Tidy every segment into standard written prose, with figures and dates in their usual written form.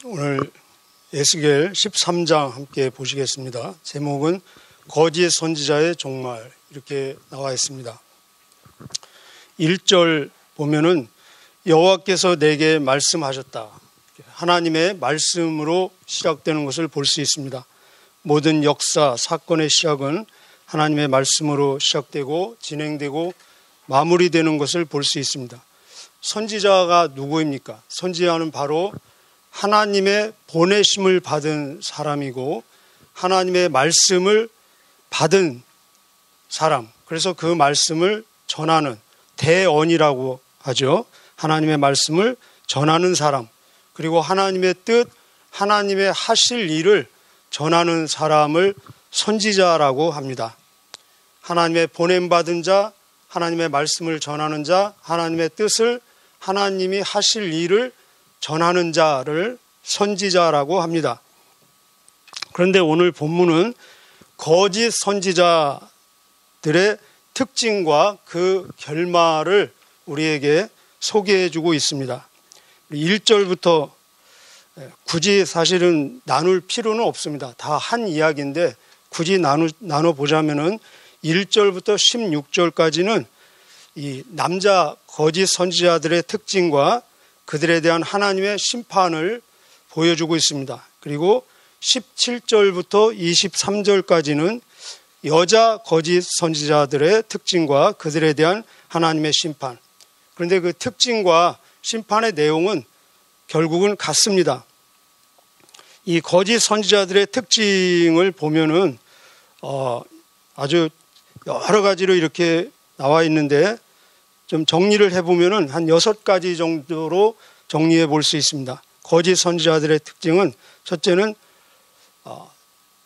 오늘 에스겔 13장 함께 보시겠습니다. 제목은 거짓 선지자의 종말, 이렇게 나와 있습니다. 1절 보면은 여호와께서 내게 말씀하셨다. 하나님의 말씀으로 시작되는 것을 볼 수 있습니다. 모든 역사, 사건의 시작은 하나님의 말씀으로 시작되고 진행되고 마무리되는 것을 볼 수 있습니다. 선지자가 누구입니까? 선지자는 바로 하나님의 보내심을 받은 사람이고 하나님의 말씀을 받은 사람, 그래서 그 말씀을 전하는 대언이라고 하죠. 하나님의 말씀을 전하는 사람, 그리고 하나님의 뜻, 하나님의 하실 일을 전하는 사람을 선지자라고 합니다. 하나님의 보냄받은 자, 하나님의 말씀을 전하는 자, 하나님의 뜻을, 하나님이 하실 일을 전하는 자를 선지자라고 합니다. 그런데 오늘 본문은 거짓 선지자들의 특징과 그 결말을 우리에게 소개해주고 있습니다. 1절부터 굳이 사실은 나눌 필요는 없습니다. 다 한 이야기인데 굳이 나눠보자면은 1절부터 16절까지는 이 남자 거짓 선지자들의 특징과 그들에 대한 하나님의 심판을 보여주고 있습니다. 그리고 17절부터 23절까지는 여자 거짓 선지자들의 특징과 그들에 대한 하나님의 심판. 그런데 그 특징과 심판의 내용은 결국은 같습니다. 이 거짓 선지자들의 특징을 보면은 아주 여러 가지로 이렇게 나와 있는데 좀 정리를 해보면은 한 6가지 정도로 정리해 볼 수 있습니다. 거짓 선지자들의 특징은 첫째는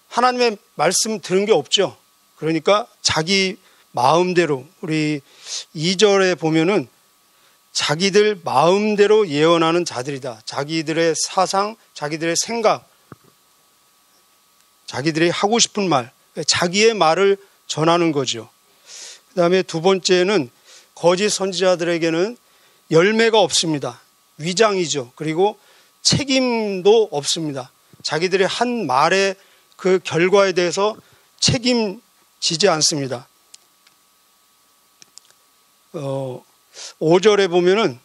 하나님의 말씀 들은 게 없죠. 그러니까 자기 마음대로, 우리 2절에 보면은 자기들 마음대로 예언하는 자들이다. 자기들의 사상, 자기들의 생각, 자기들이 하고 싶은 말, 자기의 말을 전하는 거죠. 그 다음에 두 번째는 거짓 선지자들에게는 열매가 없습니다. 위장이죠. 그리고 책임도 없습니다. 자기들의 한 말의 그 결과에 대해서 책임지지 않습니다. 5절에 보면은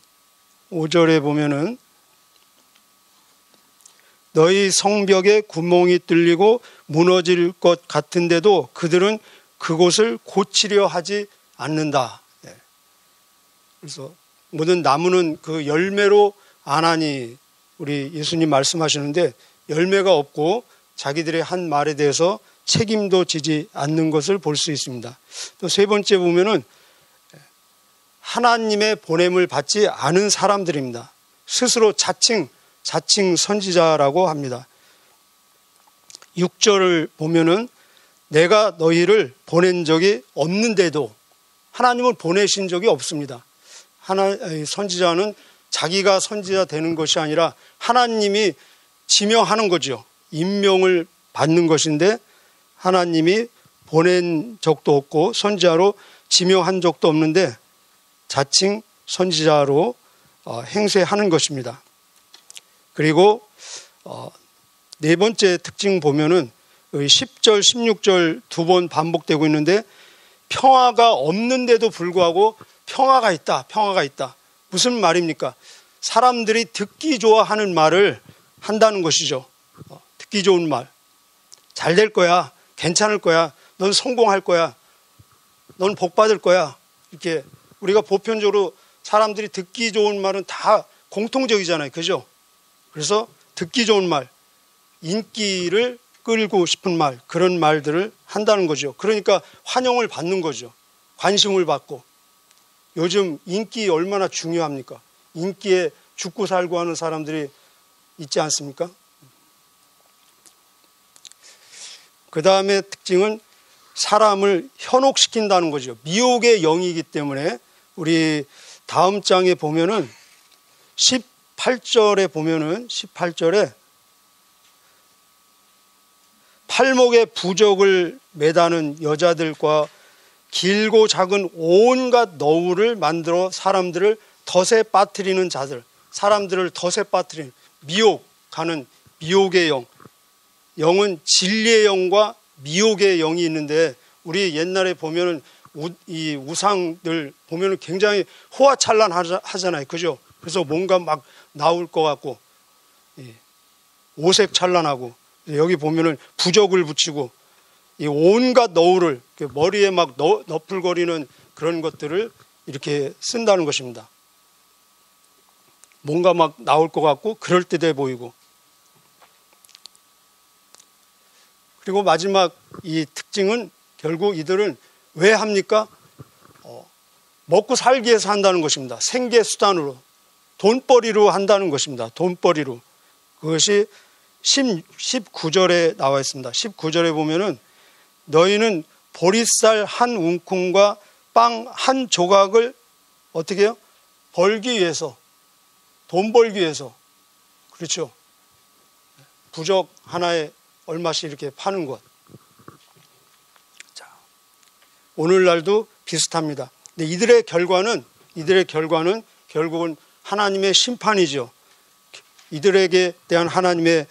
너희 성벽에 구멍이 뚫리고 무너질 것 같은데도 그들은 그곳을 고치려 하지 않는다. 그래서 모든 나무는 그 열매로 아나니, 우리 예수님 말씀하시는데 열매가 없고 자기들의 한 말에 대해서 책임도 지지 않는 것을 볼 수 있습니다. 또 세 번째 보면은 하나님의 보냄을 받지 않은 사람들입니다. 스스로 자칭 선지자라고 합니다. 6절을 보면은 내가 너희를 보낸 적이 없는데도, 하나님을 보내신 적이 없습니다. 선지자는 자기가 선지자 되는 것이 아니라 하나님이 지명하는 거죠. 임명을 받는 것인데 하나님이 보낸 적도 없고 선지자로 지명한 적도 없는데 자칭 선지자로 행세하는 것입니다. 그리고 네 번째 특징 보면은 10절, 16절 두 번 반복되고 있는데 평화가 없는데도 불구하고 평화가 있다. 무슨 말입니까? 사람들이 듣기 좋아하는 말을 한다는 것이죠. 듣기 좋은 말. 잘 될 거야. 괜찮을 거야. 넌 성공할 거야. 넌 복 받을 거야. 이렇게 우리가 보편적으로 사람들이 듣기 좋은 말은 다 공통적이잖아요. 그죠? 그래서 듣기 좋은 말, 인기를 끌고 싶은 말, 그런 말들을 한다는 거죠. 그러니까 환영을 받는 거죠. 관심을 받고. 요즘 인기 얼마나 중요합니까? 인기에 죽고 살고 하는 사람들이 있지 않습니까? 그 다음에 특징은 사람을 현혹시킨다는 거죠. 미혹의 영이기 때문에 우리 다음 장에 보면은 18절에 팔목에 부적을 매다는 여자들과 길고 작은 온갖 너울을 만들어 사람들을 덫에 빠뜨리는 자들, 사람들을 덫에 빠뜨리는, 미혹, 가는 미혹의 영, 영은 진리의 영과 미혹의 영이 있는데, 우리 옛날에 보면은 이 우상들 보면은 굉장히 호화찬란하잖아요, 그죠? 그래서 뭔가 막 나올 것 같고, 오색찬란하고, 여기 보면은 부적을 붙이고, 이 온갖 너울을 머리에 막 너풀거리는 그런 것들을 이렇게 쓴다는 것입니다. 뭔가 막 나올 것 같고 그럴듯해 보이고. 그리고 마지막 이 특징은 결국 이들은 왜 합니까? 먹고 살기 위해서 한다는 것입니다. 생계수단으로, 돈벌이로 한다는 것입니다. 돈벌이로. 그것이 19절에 나와 있습니다. 19절에 보면은 너희는 보리쌀 한 움큼과 빵 한 조각을 어떻게 해요? 벌기 위해서, 돈 벌기 위해서. 그렇죠. 부적 하나에 얼마씩 이렇게 파는 것. 자, 오늘날도 비슷합니다. 근데 이들의 결과는 결국은 하나님의 심판이죠. 이들에게 대한 하나님의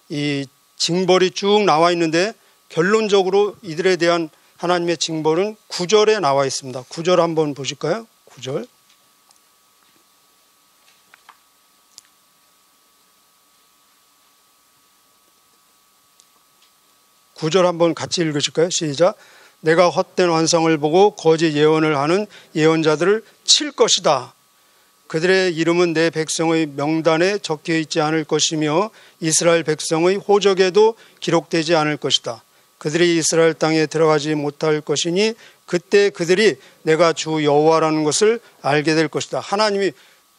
이 징벌이 쭉 나와 있는데, 결론적으로 이들에 대한 하나님의 징벌은 9절에 나와 있습니다. 9절 한번 보실까요? 9절. 9절 한번 같이 읽으실까요? 시작. 내가 헛된 환상을 보고 거짓 예언을 하는 예언자들을 칠 것이다. 그들의 이름은 내 백성의 명단에 적혀 있지 않을 것이며 이스라엘 백성의 호적에도 기록되지 않을 것이다. 그들이 이스라엘 땅에 들어가지 못할 것이니 그때 그들이 내가 주 여호와라는 것을 알게 될 것이다. 하나님이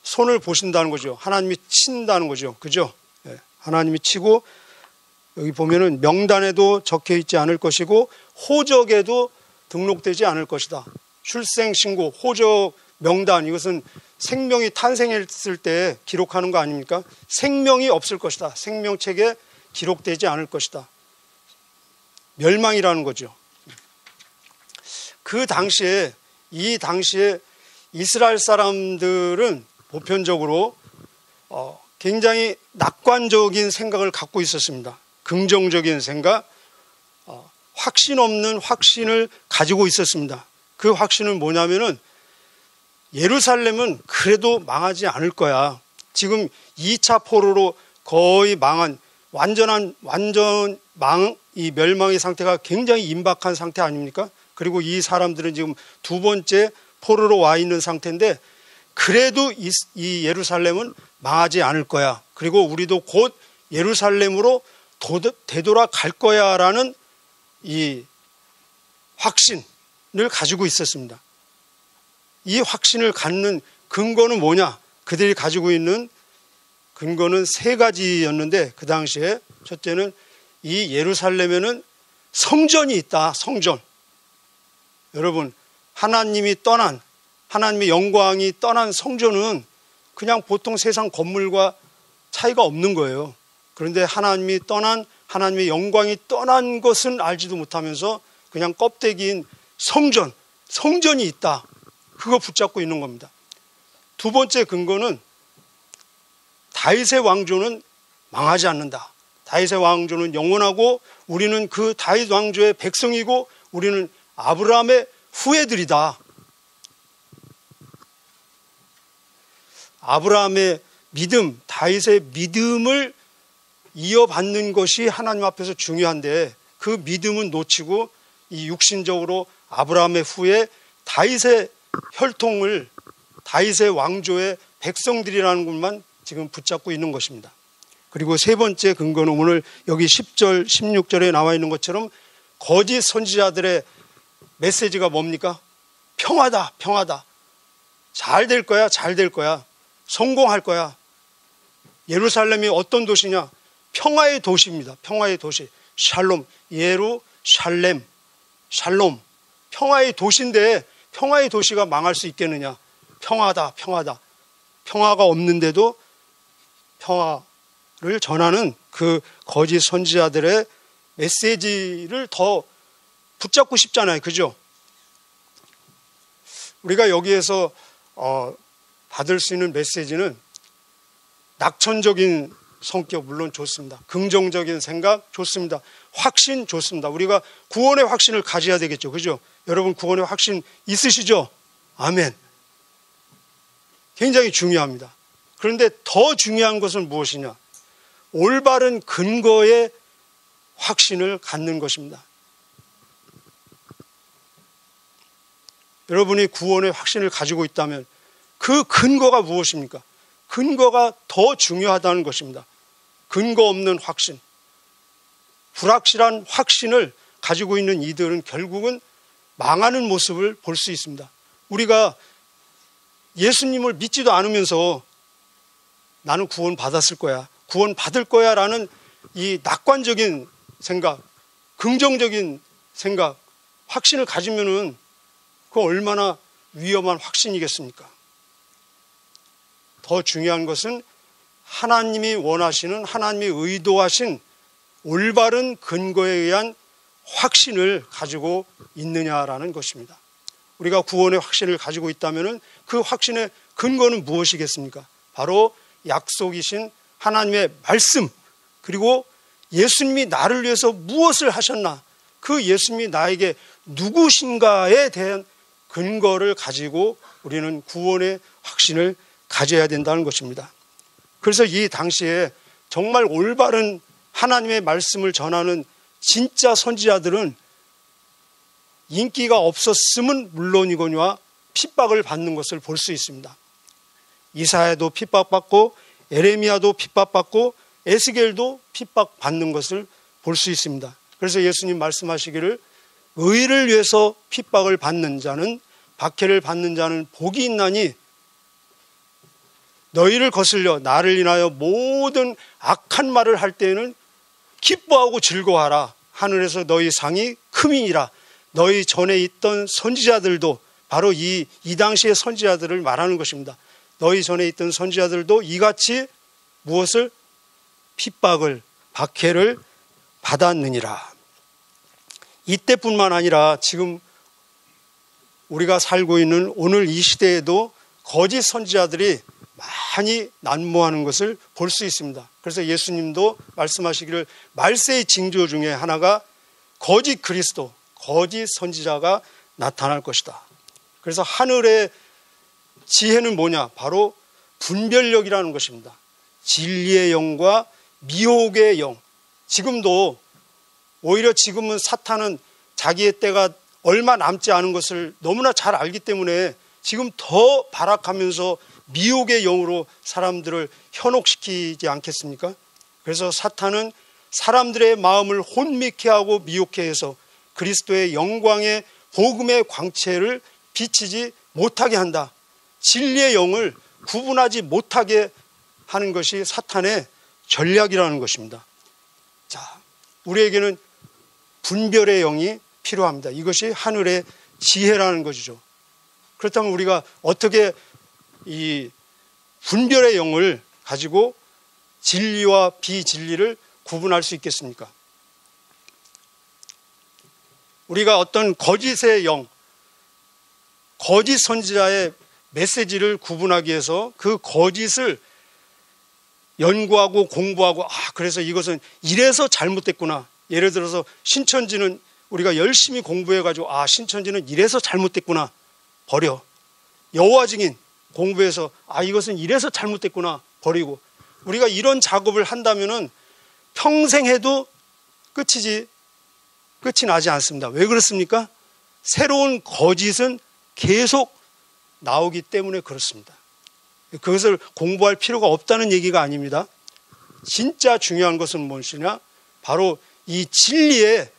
손을 보신다는 거죠. 하나님이 친다는 거죠. 그죠? 하나님이 치고, 여기 보면은 명단에도 적혀 있지 않을 것이고 호적에도 등록되지 않을 것이다. 출생신고, 호적, 명단, 이것은 생명이 탄생했을 때 기록하는 거 아닙니까? 생명이 없을 것이다. 생명책에 기록되지 않을 것이다. 멸망이라는 거죠. 이 당시에 이스라엘 사람들은 보편적으로 굉장히 낙관적인 생각을 갖고 있었습니다. 긍정적인 생각, 확신 없는 확신을 가지고 있었습니다. 그 확신은 뭐냐면은 예루살렘은 그래도 망하지 않을 거야. 지금 2차 포로로 거의 망한 이 멸망의 상태가 굉장히 임박한 상태 아닙니까? 그리고 이 사람들은 지금 두 번째 포로로 와 있는 상태인데, 그래도 이 예루살렘은 망하지 않을 거야. 그리고 우리도 곧 예루살렘으로 되돌아갈 거야라는 이 확신을 가지고 있었습니다. 이 확신을 갖는 근거는 뭐냐? 그들이 가지고 있는 근거는 세 가지였는데, 그 당시에 첫째는 이 예루살렘에는 성전이 있다. 성전. 여러분, 하나님의 영광이 떠난 성전은 그냥 보통 세상 건물과 차이가 없는 거예요. 그런데 하나님의 영광이 떠난 것은 알지도 못하면서 그냥 껍데기인 성전이 있다. 그거 붙잡고 있는 겁니다. 두 번째 근거는 다윗의 왕조는 망하지 않는다. 다윗의 왕조는 영원하고 우리는 그 다윗 왕조의 백성이고 우리는 아브라함의 후예들이다. 아브라함의 믿음, 다윗의 믿음을 이어받는 것이 하나님 앞에서 중요한데, 그 믿음은 놓치고 이 육신적으로 아브라함의 후예 다윗의 혈통을, 다윗의 왕조의 백성들이라는 것만 지금 붙잡고 있는 것입니다. 그리고 세 번째 근거는 오늘 여기 10절, 16절에 나와 있는 것처럼 거짓 선지자들의 메시지가 뭡니까? 평화다, 평화다. 잘 될 거야, 잘 될 거야. 성공할 거야. 예루살렘이 어떤 도시냐? 평화의 도시입니다. 평화의 도시. 샬롬, 예루살렘, 샬롬. 평화의 도시인데 평화의 도시가 망할 수 있겠느냐? 평화다, 평화다. 평화가 없는데도 평화를 전하는 그 거짓 선지자들의 메시지를 더 붙잡고 싶잖아요. 그죠? 우리가 여기에서 받을 수 있는 메시지는 낙천적인 성격 물론 좋습니다. 긍정적인 생각 좋습니다. 확신 좋습니다. 우리가 구원의 확신을 가져야 되겠죠. 그죠? 여러분 구원의 확신 있으시죠? 아멘. 굉장히 중요합니다. 그런데 더 중요한 것은 무엇이냐? 올바른 근거의 확신을 갖는 것입니다. 여러분이 구원의 확신을 가지고 있다면 그 근거가 무엇입니까? 근거가 더 중요하다는 것입니다. 근거 없는 확신, 불확실한 확신을 가지고 있는 이들은 결국은 망하는 모습을 볼 수 있습니다. 우리가 예수님을 믿지도 않으면서 나는 구원 받았을 거야, 구원 받을 거야 라는 이 낙관적인 생각, 긍정적인 생각, 확신을 가지면은 그 얼마나 위험한 확신이겠습니까? 더 중요한 것은 하나님이 원하시는, 하나님이 의도하신 올바른 근거에 의한 확신을 가지고 있느냐라는 것입니다. 우리가 구원의 확신을 가지고 있다면 그 확신의 근거는 무엇이겠습니까? 바로 약속이신 하나님의 말씀, 그리고 예수님이 나를 위해서 무엇을 하셨나, 그 예수님이 나에게 누구신가에 대한 근거를 가지고 우리는 구원의 확신을 가져야 된다는 것입니다. 그래서 이 당시에 정말 올바른 하나님의 말씀을 전하는 진짜 선지자들은 인기가 없었음은 물론이거니와 핍박을 받는 것을 볼 수 있습니다. 이사야도 핍박받고 에레미야도 핍박받고 에스겔도 핍박받는 것을 볼 수 있습니다. 그래서 예수님 말씀하시기를 의를 위해서 핍박을 받는 자는, 박해를 받는 자는 복이 있나니 너희를 거슬려 나를 인하여 모든 악한 말을 할 때에는 기뻐하고 즐거워하라. 하늘에서 너희 상이 크미니라. 너희 전에 있던 선지자들도, 바로 이 당시의 선지자들을 말하는 것입니다. 너희 전에 있던 선지자들도 이같이 무엇을? 핍박을, 박해를 받았느니라. 이때뿐만 아니라 지금 우리가 살고 있는 오늘 이 시대에도 거짓 선지자들이 많이 난무하는 것을 볼 수 있습니다. 그래서 예수님도 말씀하시기를 말세의 징조 중에 하나가 거짓 그리스도, 거짓 선지자가 나타날 것이다. 그래서 하늘의 지혜는 뭐냐? 바로 분별력이라는 것입니다. 진리의 영과 미혹의 영. 지금도 오히려 지금은 사탄은 자기의 때가 얼마 남지 않은 것을 너무나 잘 알기 때문에 지금 더 발악하면서 미혹의 영으로 사람들을 현혹시키지 않겠습니까? 그래서 사탄은 사람들의 마음을 혼미케 하고 미혹케 해서 그리스도의 영광의 복음의 광채를 비치지 못하게 한다. 진리의 영을 구분하지 못하게 하는 것이 사탄의 전략이라는 것입니다. 자, 우리에게는 분별의 영이 필요합니다. 이것이 하늘의 지혜라는 것이죠. 그렇다면 우리가 어떻게 이 분별의 영을 가지고 진리와 비진리를 구분할 수 있겠습니까? 우리가 어떤 거짓의 영, 거짓 선지자의 메시지를 구분하기 위해서 그 거짓을 연구하고 공부하고, 그래서 이것은 이래서 잘못됐구나. 예를 들어서 신천지는 우리가 열심히 공부해가지고 신천지는 이래서 잘못됐구나. 버려. 여호와 증인 공부해서 이것은 이래서 잘못됐구나. 버리고. 우리가 이런 작업을 한다면은 평생 해도 끝이 나지 않습니다. 왜 그렇습니까? 새로운 거짓은 계속 나오기 때문에 그렇습니다. 그것을 공부할 필요가 없다는 얘기가 아닙니다. 진짜 중요한 것은 무엇이냐? 바로 이 진리에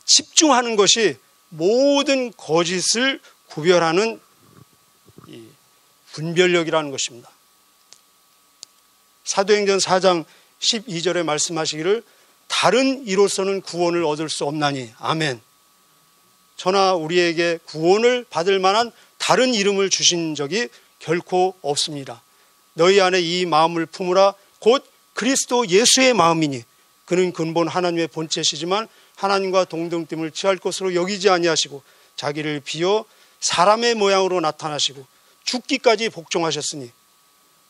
집중하는 것이 모든 거짓을 구별하는 이 분별력이라는 것입니다. 사도행전 4장 12절에 말씀하시기를 다른 이로서는 구원을 얻을 수 없나니. 아멘. 저나 우리에게 구원을 받을 만한 다른 이름을 주신 적이 결코 없습니다. 너희 안에 이 마음을 품으라. 곧 그리스도 예수의 마음이니 그는 근본 하나님의 본체시지만 하나님과 동등됨을 취할 것으로 여기지 아니하시고 자기를 비어 사람의 모양으로 나타나시고 죽기까지 복종하셨으니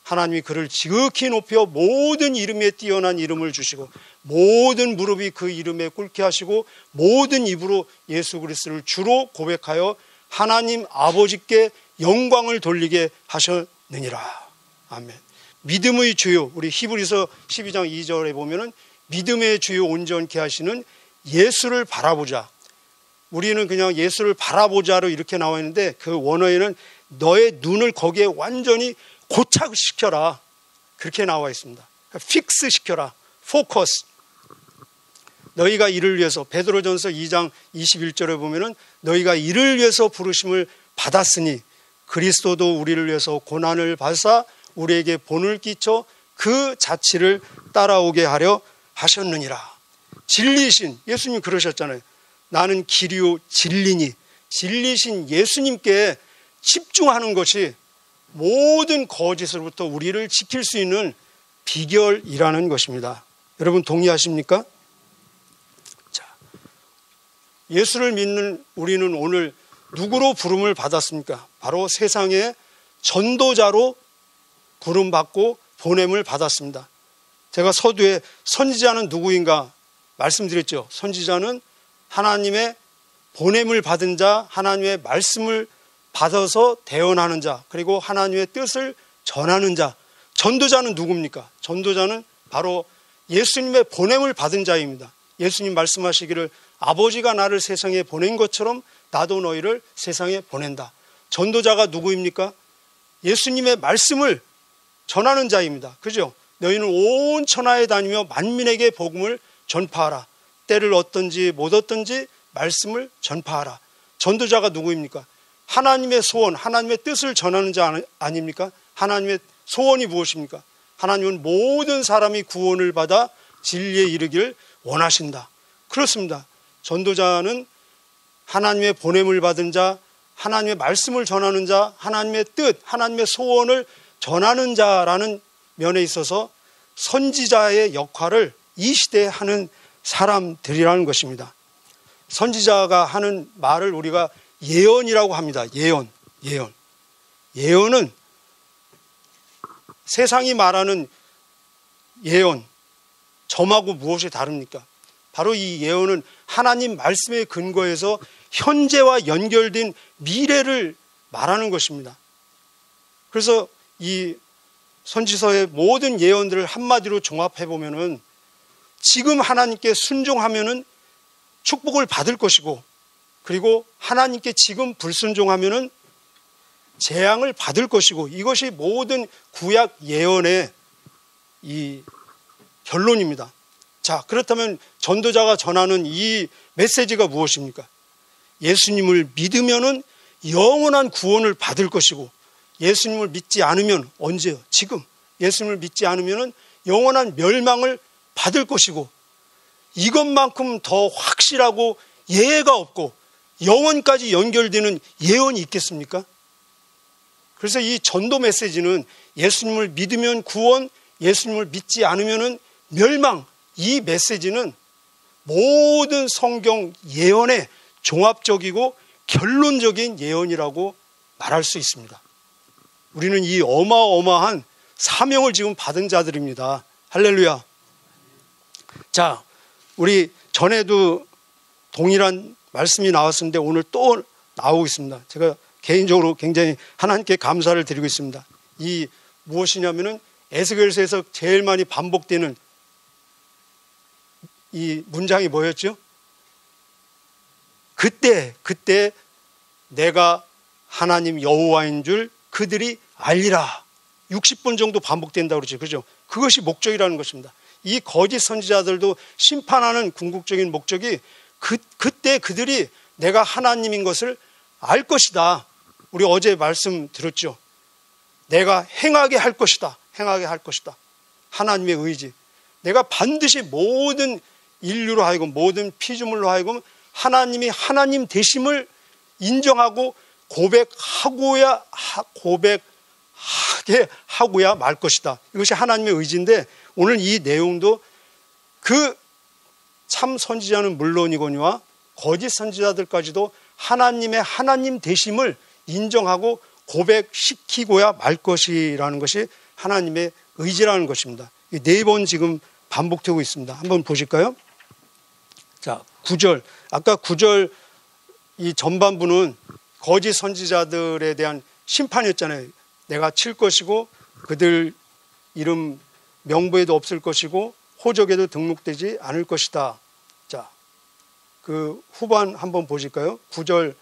하나님이 그를 지극히 높여 모든 이름에 뛰어난 이름을 주시고 모든 무릎이 그 이름에 꿇게 하시고 모든 입으로 예수 그리스도를 주로 고백하여 하나님 아버지께 영광을 돌리게 하셨느니라. 아멘. 믿음의 주요, 우리 히브리서 12장 2절에 보면은 믿음의 주요 온전케 하시는 예수를 바라보자. 우리는 그냥 예수를 바라보자로 이렇게 나와 있는데 그 원어에는 너의 눈을 거기에 완전히 고착시켜라. 그렇게 나와 있습니다. 픽스 시켜라. 포커스. 너희가 이를 위해서, 베드로전서 2장 21절에 보면은 너희가 이를 위해서 부르심을 받았으니 그리스도도 우리를 위해서 고난을 받사 우리에게 본을 끼쳐 그 자치를 따라오게 하려 하셨느니라. 진리신 예수님 그러셨잖아요. 나는 길이요 진리니. 진리신 예수님께 집중하는 것이 모든 거짓으로부터 우리를 지킬 수 있는 비결이라는 것입니다. 여러분 동의하십니까? 자, 예수를 믿는 우리는 오늘 누구로 부름을 받았습니까? 바로 세상의 전도자로 부름받고 보냄을 받았습니다. 제가 서두에 선지자는 누구인가 말씀드렸죠. 선지자는 하나님의 보냄을 받은 자, 하나님의 말씀을 받아서 대언하는 자, 그리고 하나님의 뜻을 전하는 자. 전도자는 누굽니까? 전도자는 바로 예수님의 보냄을 받은 자입니다. 예수님 말씀하시기를 아버지가 나를 세상에 보낸 것처럼 나도 너희를 세상에 보낸다. 전도자가 누구입니까? 예수님의 말씀을 전하는 자입니다. 그죠? 너희는 온 천하에 다니며 만민에게 복음을 전파하라. 때를 얻든지 못 얻든지 말씀을 전파하라. 전도자가 누구입니까? 하나님의 소원, 하나님의 뜻을 전하는 자 아닙니까? 하나님의 소원이 무엇입니까? 하나님은 모든 사람이 구원을 받아 진리에 이르기를 원하신다. 그렇습니다. 전도자는 하나님의 보냄을 받은 자, 하나님의 말씀을 전하는 자, 하나님의 뜻, 하나님의 소원을 전하는 자라는 면에 있어서 선지자의 역할을 이 시대에 하는 사람들이라는 것입니다. 선지자가 하는 말을 우리가 예언이라고 합니다. 예언은 세상이 말하는 예언, 점하고 무엇이 다릅니까? 바로 이 예언은 하나님 말씀에 근거해서 현재와 연결된 미래를 말하는 것입니다. 그래서 이 선지서의 모든 예언들을 한마디로 종합해 보면은 지금 하나님께 순종하면은 축복을 받을 것이고, 그리고 하나님께 지금 불순종하면은 재앙을 받을 것이고, 이것이 모든 구약 예언의 이 결론입니다. 자, 그렇다면 전도자가 전하는 이 메시지가 무엇입니까? 예수님을 믿으면은 영원한 구원을 받을 것이고, 예수님을 믿지 않으면 언제요? 지금. 예수님을 믿지 않으면은 영원한 멸망을 받을 것이고, 이것만큼 더 확실하고 예외가 없고 영원까지 연결되는 예언이 있겠습니까? 그래서 이 전도 메시지는 예수님을 믿으면 구원, 예수님을 믿지 않으면 멸망, 이 메시지는 모든 성경 예언의 종합적이고 결론적인 예언이라고 말할 수 있습니다. 우리는 이 어마어마한 사명을 지금 받은 자들입니다. 할렐루야. 자, 우리 전에도 동일한 말씀이 나왔었는데 오늘 또 나오고 있습니다. 제가 개인적으로 굉장히 하나님께 감사를 드리고 있습니다. 이 무엇이냐면은 에스겔서에서 제일 많이 반복되는 이 문장이 뭐였죠? 그때 내가 하나님 여호와인 줄 그들이 알리라. 60번 정도 반복된다고 그러죠. 그죠? 그것이 목적이라는 것입니다. 이 거짓 선지자들도 심판하는 궁극적인 목적이 그때 그들이 내가 하나님인 것을 알 것이다. 우리 어제 말씀 들었죠. 내가 행하게 할 것이다. 행하게 할 것이다. 하나님의 의지. 내가 반드시 모든 인류로 하여금, 모든 피조물로 하여금 하나님이 하나님 되심을 인정하고 고백하게 하고야 말 것이다. 이것이 하나님의 의지인데, 오늘 이 내용도 그 참 선지자는 물론이거니와 거짓 선지자들까지도 하나님의 하나님 되심을 인정하고 고백시키고야 말 것이라는 것이 하나님의 의지라는 것입니다. 4번 지금 반복되고 있습니다. 한번 보실까요? 자, 9절. 아까 9절 이 전반부는 거짓 선지자들에 대한 심판이었잖아요. 내가 칠 것이고 그들 이름 명부에도 없을 것이고 호적에도 등록되지 않을 것이다. 자, 그 후반 한번 보실까요? 9절.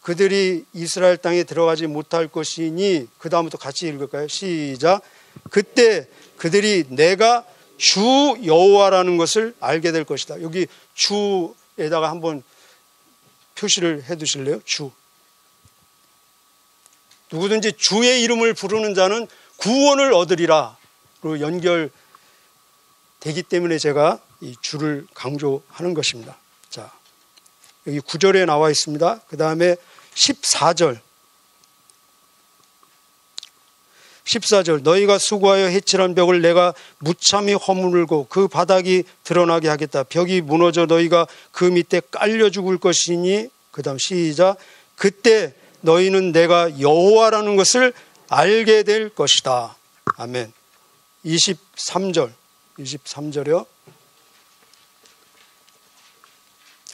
그들이 이스라엘 땅에 들어가지 못할 것이니, 그 다음부터 같이 읽을까요? 시작. 그때 그들이 내가 주 여호와라는 것을 알게 될 것이다. 여기 주에다가 한번 표시를 해 두실래요? 주. 누구든지 주의 이름을 부르는 자는 구원을 얻으리라로 연결되기 때문에 제가 이 주를 강조하는 것입니다. 자, 여기 9절에 나와 있습니다. 그 다음에 14절. 14절. 너희가 수고하여 해칠한 벽을 내가 무참히 허물고 그 바닥이 드러나게 하겠다. 벽이 무너져 너희가 그 밑에 깔려 죽을 것이니, 그 다음 시작. 그때 너희는 내가 여호와라는 것을 알게 될 것이다. 아멘. 23절. 23절이요.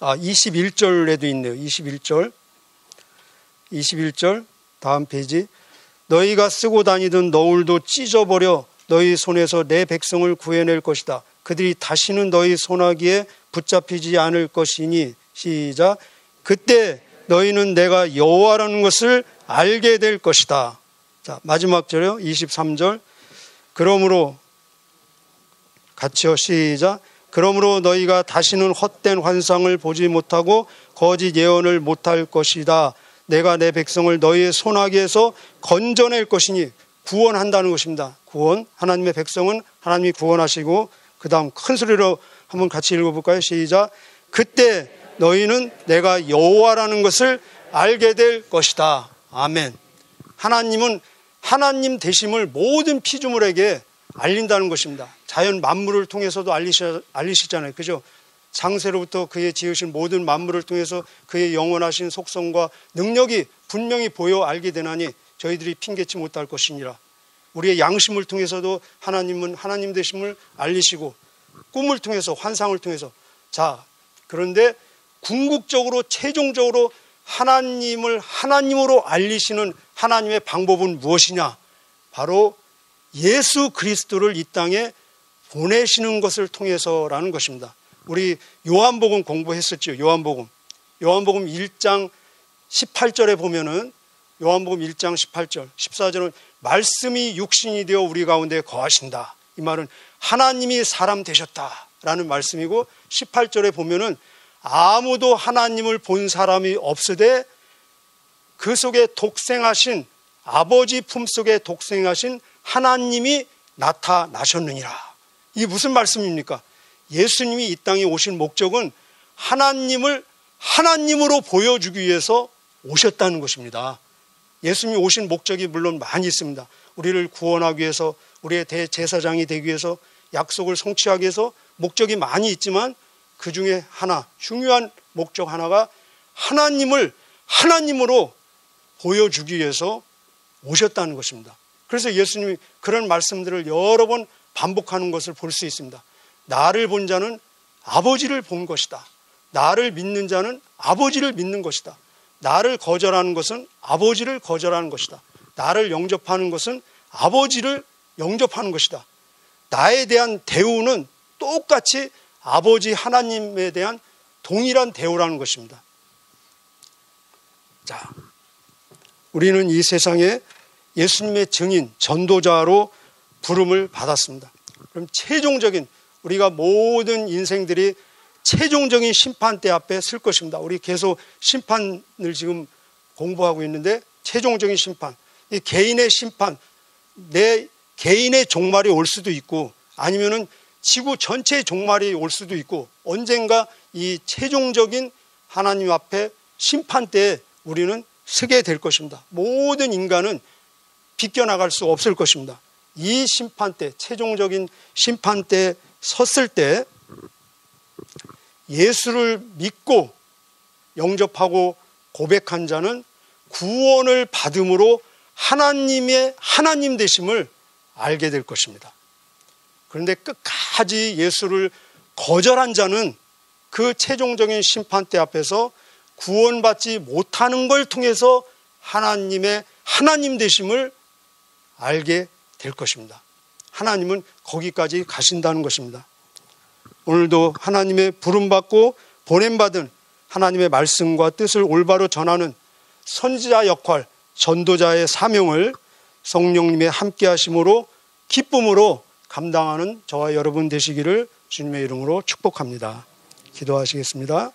21절에도 있네요. 21절 다음 페이지. 너희가 쓰고 다니던 너울도 찢어버려 너희 손에서 내 백성을 구해낼 것이다. 그들이 다시는 너희 손아귀에 붙잡히지 않을 것이니, 시작. 그때 너희는 내가 여호와라는 것을 알게 될 것이다. 자, 마지막 절이요. 23절. 그러므로 같이요. 시작. 그러므로 너희가 다시는 헛된 환상을 보지 못하고 거짓 예언을 못할 것이다. 내가 내 백성을 너희의 손아귀에서 건져낼 것이니, 구원한다는 것입니다. 구원. 하나님의 백성은 하나님이 구원하시고, 그 다음 큰 소리로 한번 같이 읽어볼까요? 시작. 그때 너희는 내가 여호와라는 것을 알게 될 것이다. 아멘. 하나님은 하나님 되심을 모든 피조물에게 알린다는 것입니다. 자연 만물을 통해서도 알리시잖아요. 그죠? 창세로부터 그의 지으신 모든 만물을 통해서 그의 영원하신 속성과 능력이 분명히 보여 알게 되나니 저희들이 핑계치 못할 것이니라. 우리의 양심을 통해서도 하나님은 하나님 되심을 알리시고, 꿈을 통해서, 환상을 통해서. 자, 그런데 궁극적으로 최종적으로 하나님을 하나님으로 알리시는 하나님의 방법은 무엇이냐? 바로 예수 그리스도를 이 땅에 보내시는 것을 통해서라는 것입니다. 우리 요한복음 공부했었죠. 요한복음 1장 18절에 보면은, 요한복음 1장 18절 14절은 말씀이 육신이 되어 우리 가운데 거하신다. 이 말은 하나님이 사람 되셨다라는 말씀이고, 18절에 보면은 아무도 하나님을 본 사람이 없으되 그 속에 독생하신, 아버지 품속에 독생하신 하나님이 나타나셨느니라. 이게 무슨 말씀입니까? 예수님이 이 땅에 오신 목적은 하나님을 하나님으로 보여주기 위해서 오셨다는 것입니다. 예수님이 오신 목적이 물론 많이 있습니다. 우리를 구원하기 위해서, 우리의 대제사장이 되기 위해서, 약속을 성취하기 위해서 목적이 많이 있지만, 그 중에 하나, 중요한 목적 하나가 하나님을 하나님으로 보여주기 위해서 오셨다는 것입니다. 그래서 예수님이 그런 말씀들을 여러 번 반복하는 것을 볼 수 있습니다. 나를 본 자는 아버지를 본 것이다. 나를 믿는 자는 아버지를 믿는 것이다. 나를 거절하는 것은 아버지를 거절하는 것이다. 나를 영접하는 것은 아버지를 영접하는 것이다. 나에 대한 대우는 똑같이 아버지 하나님에 대한 동일한 대우라는 것입니다. 자, 우리는 이 세상에 예수님의 증인, 전도자로 부름을 받았습니다. 그럼 최종적인, 우리가 모든 인생들이 최종적인 심판대 앞에 설 것입니다. 우리 계속 심판을 지금 공부하고 있는데, 최종적인 심판, 이 개인의 심판, 내 개인의 종말이 올 수도 있고, 아니면은 지구 전체의 종말이 올 수도 있고, 언젠가 이 최종적인 하나님 앞에 심판대에 우리는 서게 될 것입니다. 모든 인간은 비껴나갈 수 없을 것입니다. 이 심판대, 최종적인 심판대에 섰을 때 예수를 믿고 영접하고 고백한 자는 구원을 받음으로 하나님의 하나님 되심을 알게 될 것입니다. 그런데 끝까지 예수를 거절한 자는 그 최종적인 심판대 앞에서 구원받지 못하는 걸 통해서 하나님의 하나님 되심을 알게 될 것입니다. 하나님은 거기까지 가신다는 것입니다. 오늘도 하나님의 부름받고 보냄받은 하나님의 말씀과 뜻을 올바로 전하는 선지자 역할, 전도자의 사명을 성령님의 함께 하심으로 기쁨으로 감당하는 저와 여러분 되시기를 주님의 이름으로 축복합니다. 기도하시겠습니다.